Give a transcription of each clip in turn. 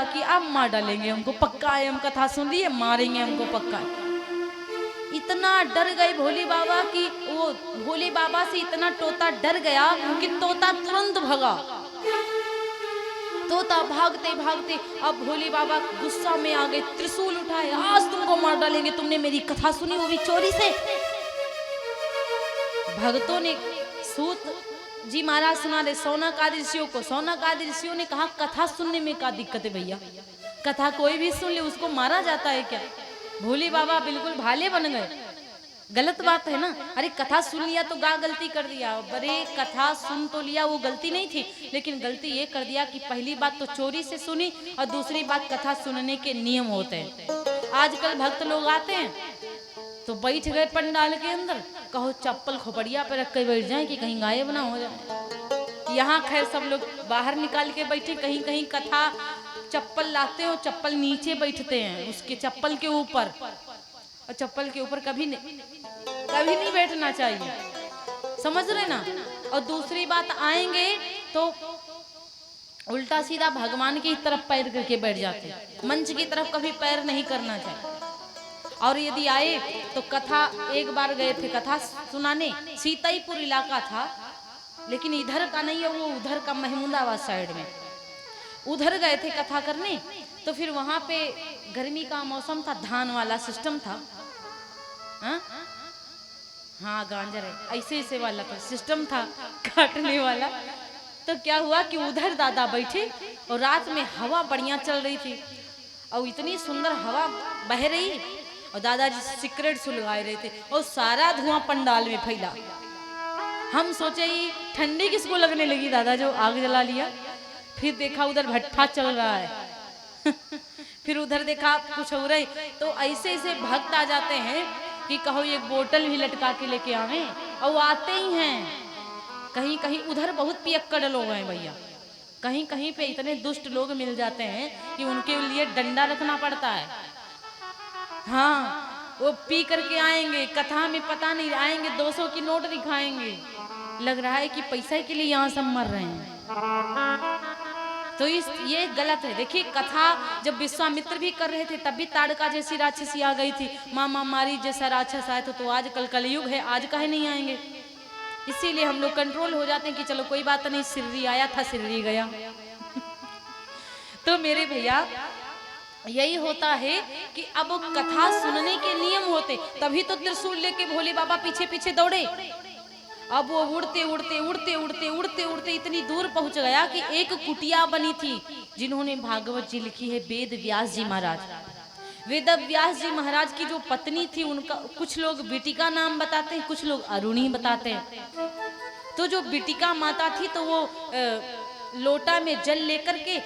रहा कि अब मार डालेंगे हमको, पक्का है, हम कथा सुन लिए मारेंगे हमको पक्का। इतना डर गए भोले बाबा कि वो भोले बाबा से इतना तोता डर गया कि तोता तुरंत भगा। तोता भागते भागते अब भोले बाबा गुस्सा में आ गए, त्रिशूल उठाए, आज तुमको मार डालेंगे, तुमने मेरी कथा सुनी वो भी चोरी से। भक्तों ने सूत जी महाराज सुना रहे सौनक आदि ऋषियों को, सौनक आदि ऋषियों ने कहा कथा सुनने में क्या दिक्कत है भैया, कथा कोई भी सुन ले उसको मारा जाता है क्या। भोले बाबा बिल्कुल भाले बन गए, गलत बात है ना। अरे कथा सुन लिया तो गा गलती कर दिया, बड़े कथा सुन तो लिया वो गलती नहीं थी, लेकिन गलती ये कर दिया कि पहली बात तो चोरी से सुनी और दूसरी बात कथा सुनने के नियम होते हैं। आजकल भक्त लोग आते हैं तो बैठ गए पंडाल के अंदर, कहो चप्पल खोपड़िया पे रख के बैठ जाए कि कहीं गायब ना हो जाए। यहाँ खैर सब लोग बाहर निकाल के बैठे, कहीं कहीं कथा चप्पल लाते हो, चप्पल नीचे बैठते हैं उसके चप्पल के ऊपर, और चप्पल के ऊपर कभी नहीं बैठना चाहिए, समझ रहे ना। और दूसरी बात आएंगे तो उल्टा सीधा भगवान की तरफ पैर करके बैठ जाते हैं, मंच की तरफ कभी पैर नहीं करना चाहिए। और यदि आए तो कथा, एक बार गए थे कथा सुनाने, सीताईपुर इलाका था, लेकिन इधर का नहीं है वो, उधर का महमूदाबाद साइड में, उधर गए थे कथा करने। तो फिर वहां पे गर्मी का मौसम था, धान वाला सिस्टम था, हाँ गांजर है ऐसे ऐसे वाला सिस्टम था काटने वाला। तो क्या हुआ कि उधर दादा बैठे और रात में हवा बढ़िया चल रही थी और इतनी सुंदर हवा बह रही और दादाजी सिगरेट सुलगाए रहे थे और सारा धुआं पंडाल में फैला। हम सोचे ही ठंडी किसको लगने लगी, दादा जो आग जला लिया। फिर देखा उधर भट्ठा चल रहा है फिर उधर देखा कुछ हो रही, तो ऐसे ऐसे भक्त आ जाते हैं कि कहो एक बोतल भी लटका के लेके आवे, और वो आते ही हैं। कहीं कहीं उधर बहुत पियक्कड़ लोग हैं भैया, कहीं कहीं पे इतने दुष्ट लोग मिल जाते हैं कि उनके लिए डंडा रखना पड़ता है। हाँ वो पी करके आएंगे, कथा में पता नहीं आएंगे 200 की नोट दिखाएंगे, लग रहा है कि पैसे के लिए यहाँ सब मर रहे हैं। तो ये गलत है। देखिए कथा जब विश्वामित्र भी कर रहे थे तब भी ताड़का जैसी राक्षसी आ गई थी, मामा मारी जैसा राक्षस आया था। तो आजकल कलयुग है, आज काहे नहीं आएंगे, इसीलिए हम लोग कंट्रोल हो जाते हैं कि चलो कोई बात नहीं, सिर्री आया था सिर्री गया तो मेरे भैया यही होता है कि अब कथा सुनने के नियम होते, तभी तो त्रिशूल लेके भोले बाबा पीछे पीछे दौड़े। अब वो उड़ते उड़ते उड़ते उड़ते उड़ते उड़ते इतनी दूर पहुंच गया कि एक कुटिया बनी थी, जिन्होंने भागवत जी लिखी है वेद व्यास जी महाराज। वेद व्यास जी महाराज की जो पत्नी थी उनका कुछ लोग बिटिका नाम बताते हैं, कुछ लोग अरुणी बताते हैं। तो जो बिटिका माता थी तो वो लोटा में जल लेकर के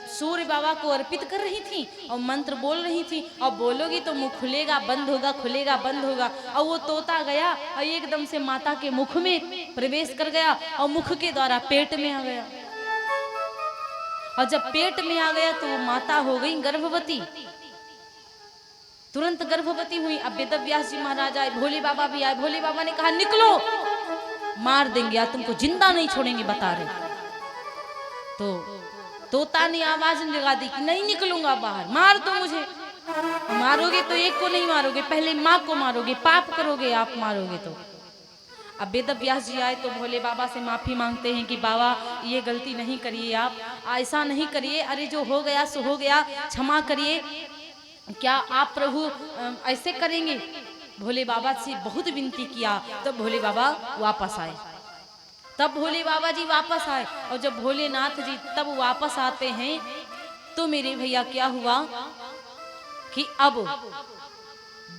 सूर्य बाबा को अर्पित कर रही थी और मंत्र बोल रही थी, और बोलोगी तो मुख खुलेगा बंद होगा, खुलेगा बंद होगा। और वो तोता गया और एकदम से माता के मुख में प्रवेश कर गया और मुख के द्वारा पेट में आ गया। और जब पेट में आ गया तो वो माता हो गई गर्भवती, तुरंत गर्भवती हुई। अब वेद व्यास जी महाराज आए, भोले बाबा भी आए। भोले बाबा ने कहा निकलो, मार देंगे या तुमको जिंदा नहीं छोड़ेंगे, बता रहे। तो तोता ने आवाज लगा दी कि नहीं निकलूंगा बाहर, मार दो मुझे। मारोगे तो एक को नहीं मारोगे, पहले माँ को मारोगे, पाप करोगे आप मारोगे तो। अब वेद व्यास जी आए तो भोले बाबा से माफी मांगते हैं कि बाबा ये गलती नहीं करिए, आप ऐसा नहीं करिए, अरे जो हो गया सो हो गया, क्षमा करिए, क्या आप प्रभु ऐसे करेंगे। भोले बाबा से बहुत विनती किया, तब भोले बाबा वापस आए। तब भोले बाबा जी वापस आए, और जब भोलेनाथ जी तब वापस आते हैं तो मेरे भैया क्या हुआ कि अब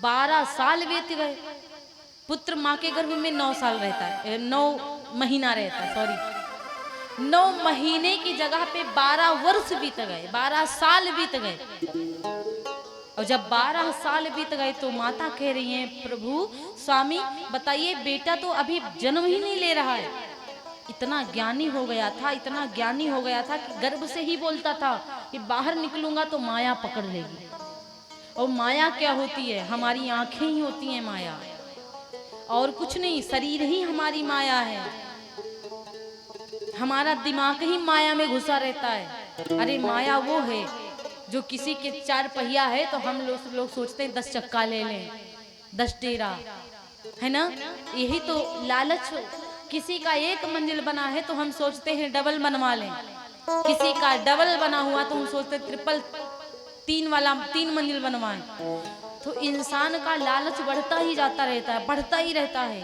12 साल बीत गए। पुत्र माँ के गर्भ में 9 साल रहता है, 9 महीना रहता है, सॉरी 9 महीने की जगह पे 12 वर्ष बीत गए, 12 साल बीत गए। और जब 12 साल बीत गए तो माता कह रही है प्रभु स्वामी बताइए, बेटा तो अभी जन्म ही नहीं ले रहा है। इतना ज्ञानी हो गया था, इतना ज्ञानी हो गया था कि गर्भ से ही बोलता था कि बाहर निकलूंगा तो माया पकड़ लेगी। और माया क्या होती है, हमारी आंखें ही होती हैं माया, और कुछ नहीं, शरीर ही हमारी माया है, हमारा दिमाग ही माया में घुसा रहता है। अरे माया वो है जो किसी के 4 पहिया है तो हम लोग सोचते हैं 10 चक्का ले लें, 10 डेरा, है ना। यही तो लालच। किसी का 1 मंजिल बना है तो हम सोचते हैं डबल बनवा लें, किसी का डबल बना हुआ तो हम सोचते हैं ट्रिपल 3 मंजिल बनवाएं। तो इंसान का लालच बढ़ता ही जाता रहता है, बढ़ता ही रहता है।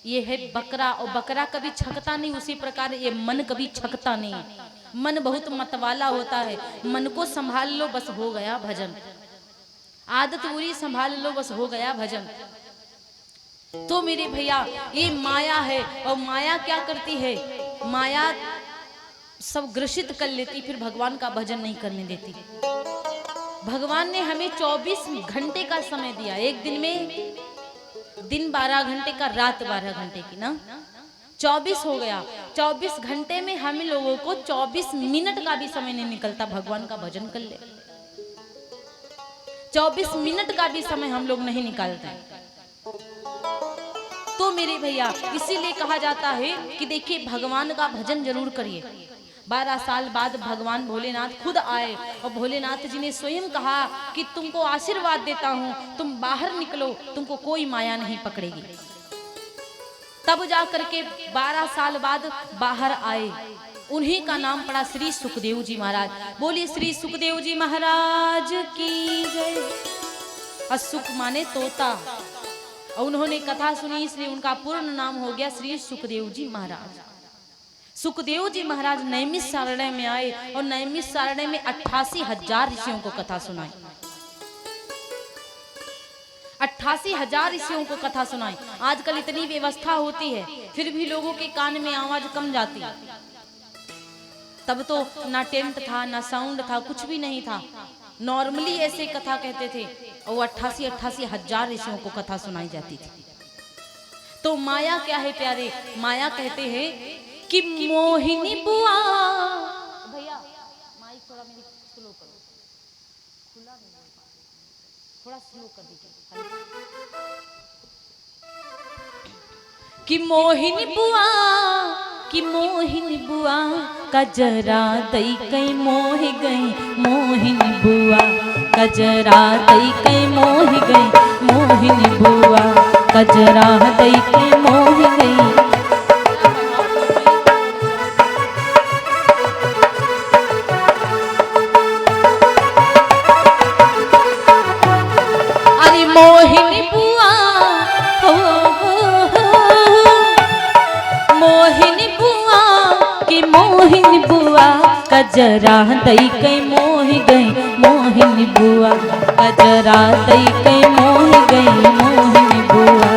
ये है बकरा, और बकरा कभी छकता नहीं, उसी प्रकार ये मन कभी छकता नहीं। मन बहुत मतवाला होता है, मन को संभाल लो बस हो गया भजन, आदत बुरी संभाल लो बस हो गया भजन। तो मेरे भैया ये माया है, और माया क्या करती है, माया सब ग्रसित कर लेती, फिर भगवान का भजन नहीं करने देती। भगवान ने हमें 24 घंटे का समय दिया, एक दिन में दिन 12 घंटे का, रात 12 घंटे की ना, 24 हो गया। 24 घंटे में हम लोगों को 24 मिनट का भी समय नहीं निकलता भगवान का भजन कर ले। 24 मिनट का भी समय हम लोग नहीं निकालते। तो मेरे भैया इसीलिए कहा जाता है कि देखिए भगवान का भजन जरूर करिए। 12 साल बाद भगवान भोलेनाथ खुद आए, और भोलेनाथ जी ने स्वयं कहा कि तुमको आशीर्वाद देता हूं, तुम बाहर निकलो, तुमको कोई माया नहीं पकड़ेगी। तब जा करके 12 साल बाद बाहर आए, उन्हीं का नाम पड़ा श्री सुखदेव जी महाराज। बोलिए श्री सुखदेव जी महाराज की जय। सुख माने तोता, और उन्होंने कथा सुनी इसलिए उनका पूर्ण नाम हो गया श्री सुखदेव जी महाराज। सुखदेव जी महाराज नैमिषारण्य में आए, और नैमिषारण्य में 88,000 ऋषियों को कथा सुनाई। 88,000 ऋषियों को कथा सुनाई। आजकल इतनी व्यवस्था होती है, फिर भी लोगों के कान में आवाज कम जाती। तब तो ना टेंट था, ना साउंड था, कुछ भी नहीं था, नॉर्मली ऐसे कथा कहते थे, और 88,000 ऋषियों को कथा सुनाई जाती थी। तो माया क्या है प्यारे, माया कहते हैं कि मोहिनी बुआ, भैया माइक थोड़ा मेरी स्लो करो, खुला नहीं बोल पा रही, थोड़ा स्लो कर दीजिए। कि मोहिनी बुआ, कि मोहिनी बुआ कजरा दई कई मोह गई, मोहिनी बुआ कजरा दई कई मोह गई, मोहिनी बुआ कजरा दई कई मोह गई। अरे मोहिनी बुआ हो, मोहिनी बुआ कि मोहिनी बुआ कजरा दई कई मोह गई, मोहिनी बुआ कजरा दई कई मोह गई, मोहिनी बुआ।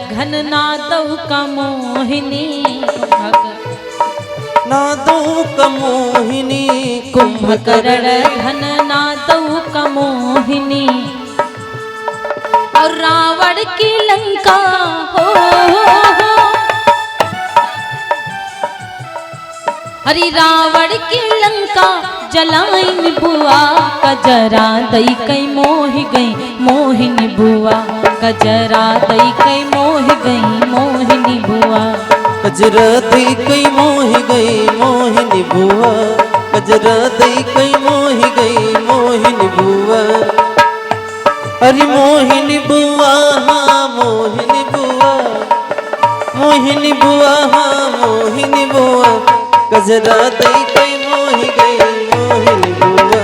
घन नादौ का मोहिनी, नादौ का मोहिनी, कुंभकर्ण घन नादौ का मोहिनी, और रावण की लंका हो, हरि रावण की लंका जलाइन बुआ कजरा दई कई मोह गई, मोहिनी बुआ कजरा दई कई मोह गई, मोहिनी बुआ कजरा दई कई मोह गई, मोहिनी बुआ कजरा दई कई मोह गई, मोहिनी बुआ। अरे मोहिनी बुआ हाँ मोहिनी बुआ, मोहिनी बुआ हाँ मोहिनी बुआ कजरा दई कई मोह गई, मोहिनी बुआ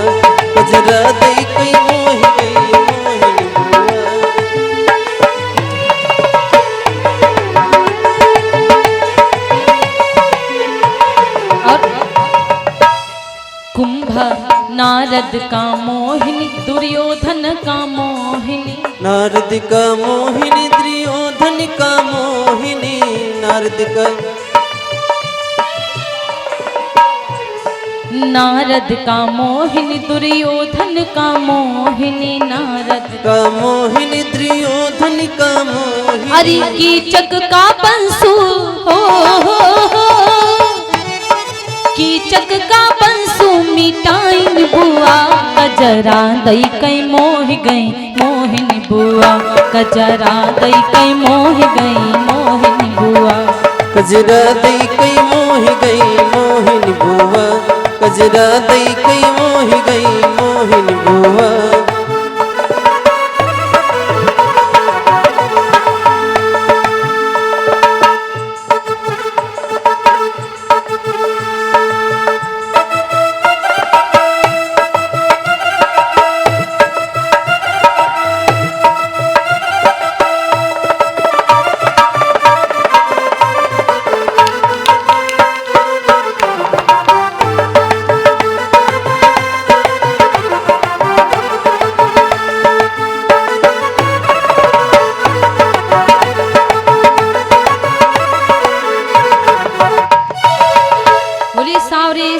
कजरा दई कई मोह गई, मोहिनी बुआ। नारद का मोहिनी दुर्योधन का मोहिनी, नारद का मोहिनी दुर्योधन का मोहिनी, नारद का नारद का मोहिनी दुर्योधन का मोहिनी, नारद का मोहिनी दुर्योधन का मोहिनी। अरे कीचक का बंसु हो, कीचक का बंसु मिटाइन बुआ, कजरा दई कई मोह गई मोहिनी बुआ, कजरा दई कई मोह गई मोहिनी बुआ, कजरा दई कई मोह गई मोहिनी बुआ, कजरा दई कई मोह गई मोहिनी बुआ।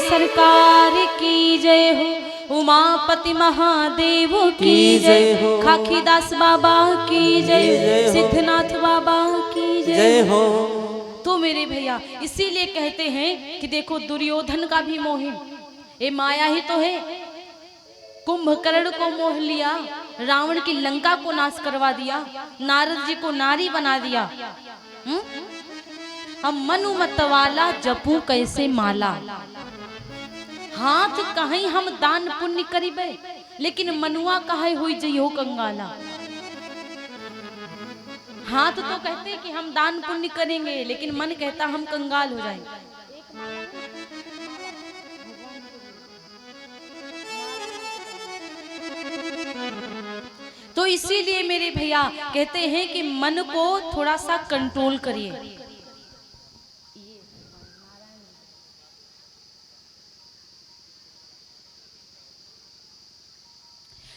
सरकार की जय हो, उमापति महादेव की जय हो, खाकीदास बाबा की जय, सिद्धनाथ बाबा की जय हो। तो मेरे भैया इसीलिए कहते हैं कि देखो दुर्योधन का भी मोह, ये माया ही तो है। कुंभकर्ण को मोह लिया, रावण की लंका को नाश करवा दिया, नारद जी को नारी बना दिया। हम मनु मतवाला जपू कैसे माला, हाथ कहीं हम दान पुण्य करीबे, लेकिन मनुआ कहे हुई जइयो कंगाला। हाथ तो कहते हैं कि हम दान पुण्य करेंगे, लेकिन मन कहता हम कंगाल हो जाएंगे। तो इसीलिए मेरे भैया कहते हैं कि मन को थोड़ा सा कंट्रोल करिए।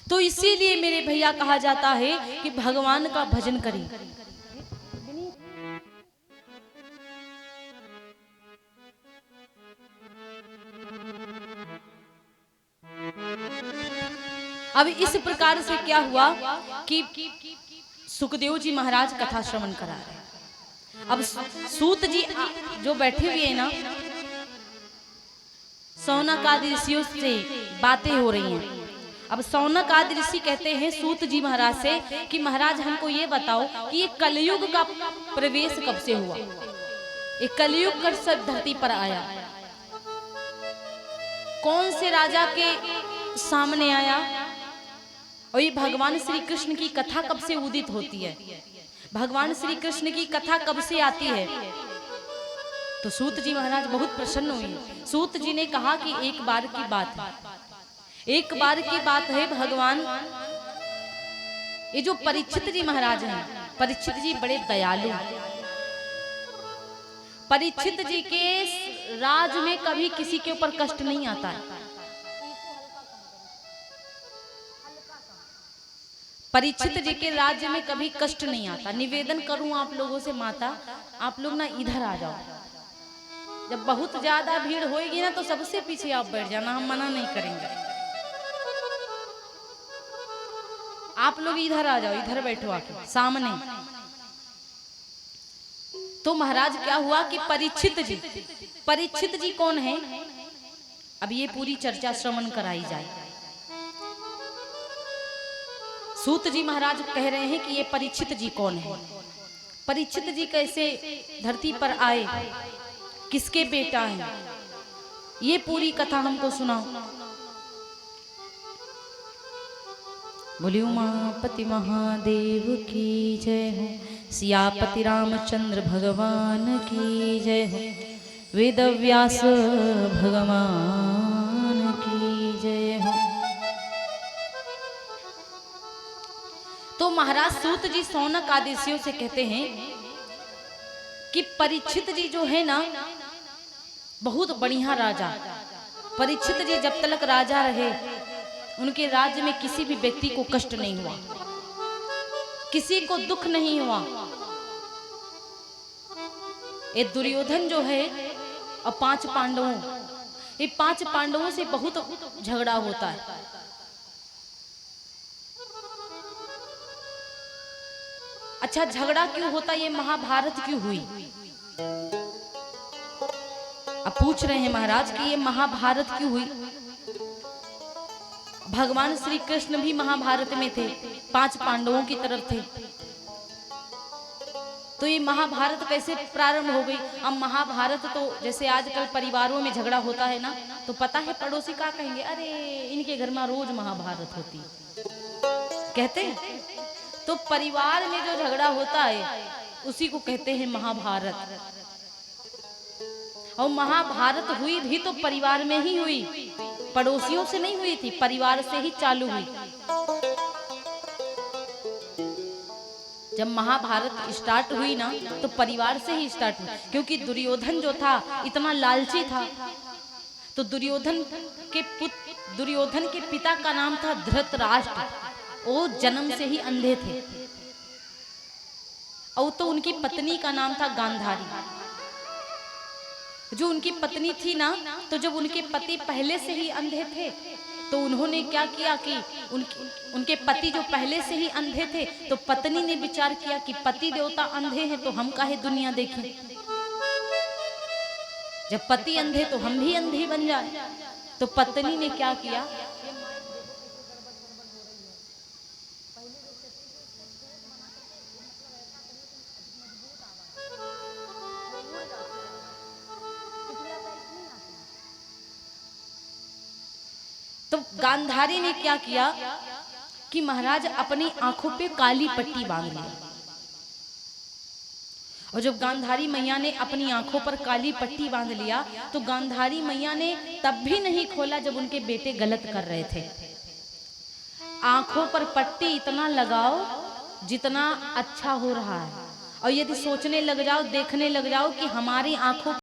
तो इसीलिए मेरे भैया कहा जाता है कि भगवान का भजन करें। अब इस प्रकार से क्या हुआ कि सुखदेव जी महाराज कथा श्रवण करा रहे। अब सूत जी जो बैठे हुए हैं ना, सौनक आदि ऋषियों से बातें हो रही हैं। अब सौनक आदि ऋषि कहते हैं सूत जी महाराज से कि महाराज हमको ये बताओ कि ये कलयुग का प्रवेश कब से हुआ, ये कलयुग कर सब धरती पर आया, कौन से राजा के सामने आया, और ये भगवान श्री कृष्ण की कथा कब से उदित होती है, भगवान श्री कृष्ण की कथा कब से आती है। तो सूत जी महाराज बहुत प्रसन्न हुए। सूत जी ने कहा कि एक बार की बात है, एक बार की बात है भगवान, ये जो परीक्षित जी महाराज हैं, परीक्षित जी बड़े दयालु, परीक्षित जी के राज में कभी किसी के ऊपर कष्ट नहीं आता है। परीक्षित जी के राज्य में कभी कष्ट नहीं आता। निवेदन करूं आप लोगों से माता, आप लोग ना इधर आ जाओ, जब बहुत ज्यादा भीड़ होएगी ना तो सबसे पीछे आप बैठ जाना, हम मना नहीं करेंगे। आप लोग इधर आ जाओ, इधर बैठो आके सामने। तो महाराज क्या हुआ कि परीक्षित जी कौन है, अब ये पूरी चर्चा श्रवण कराई जाए। सूत जी महाराज कह रहे हैं कि ये परीक्षित जी कौन है, परीक्षित जी कैसे धरती पर आए, किसके बेटा है, ये पूरी कथा हमको सुनाओ। बोलिए उमापति महादेव की जय हो, सियापति रामचंद्र भगवान की जय हो, वेद व्यास भगवान की जय हो। तो महाराज सूत जी सौनक आदेशियों से कहते हैं कि परीक्षित जी जो है ना बहुत बढ़िया राजा, परीक्षित जी जब तक राजा रहे उनके राज्य में किसी भी व्यक्ति को कष्ट नहीं हुआ, किसी को दुख नहीं हुआ। ये दुर्योधन जो है और 5 पांडवों, ये 5 पांडवों से बहुत झगड़ा होता है। अच्छा, झगड़ा क्यों होता, ये महाभारत क्यों हुई? अब पूछ रहे हैं महाराज कि ये महाभारत क्यों हुई? भगवान श्री कृष्ण भी महाभारत में थे, 5 पांडवों की तरफ थे, तो ये महाभारत कैसे प्रारंभ हो गई? अब महाभारत तो जैसे आजकल परिवारों में झगड़ा होता है ना, तो पता है पड़ोसी क्या कहेंगे, अरे इनके घर में रोज महाभारत होती, कहते हैं। तो परिवार में जो झगड़ा होता है उसी को कहते हैं महाभारत। और महाभारत हुई भी तो परिवार में ही हुई, पड़ोसियों से नहीं हुई थी, परिवार से ही चालू हुई। जब महाभारत स्टार्ट हुई ना तो परिवार से ही स्टार्ट हुई, क्योंकि दुर्योधन जो था इतना लालची था। तो दुर्योधन के पिता का नाम था धृतराष्ट्र, वो जन्म से ही अंधे थे। और तो उनकी पत्नी का नाम था गांधारी। जो उनकी पत्नी थी ना, तो जब उनके पति पहले से ही अंधे थे तो उन्होंने क्या किया कि उनके पति जो पहले से ही अंधे थे, तो पत्नी ने विचार किया कि पति देवता अंधे हैं तो हम काहे दुनिया देखें, जब पति अंधे तो हम भी अंधे बन जाए। तो पत्नी ने क्या किया, तो गांधारी ने क्या किया कि महाराज अपनी आंखों पे काली पट्टी बांध ली। और जब गांधारी मैया ने अपनी आंखों पर काली पट्टी बांध लिया तो गांधारी मैया ने तब भी नहीं खोला जब उनके बेटे गलत कर रहे थे। आंखों पर पट्टी इतना लगाओ जितना अच्छा हो रहा है, और यदि सोचने लग जाओ, देखने लग जाओ कि हमारी आंखों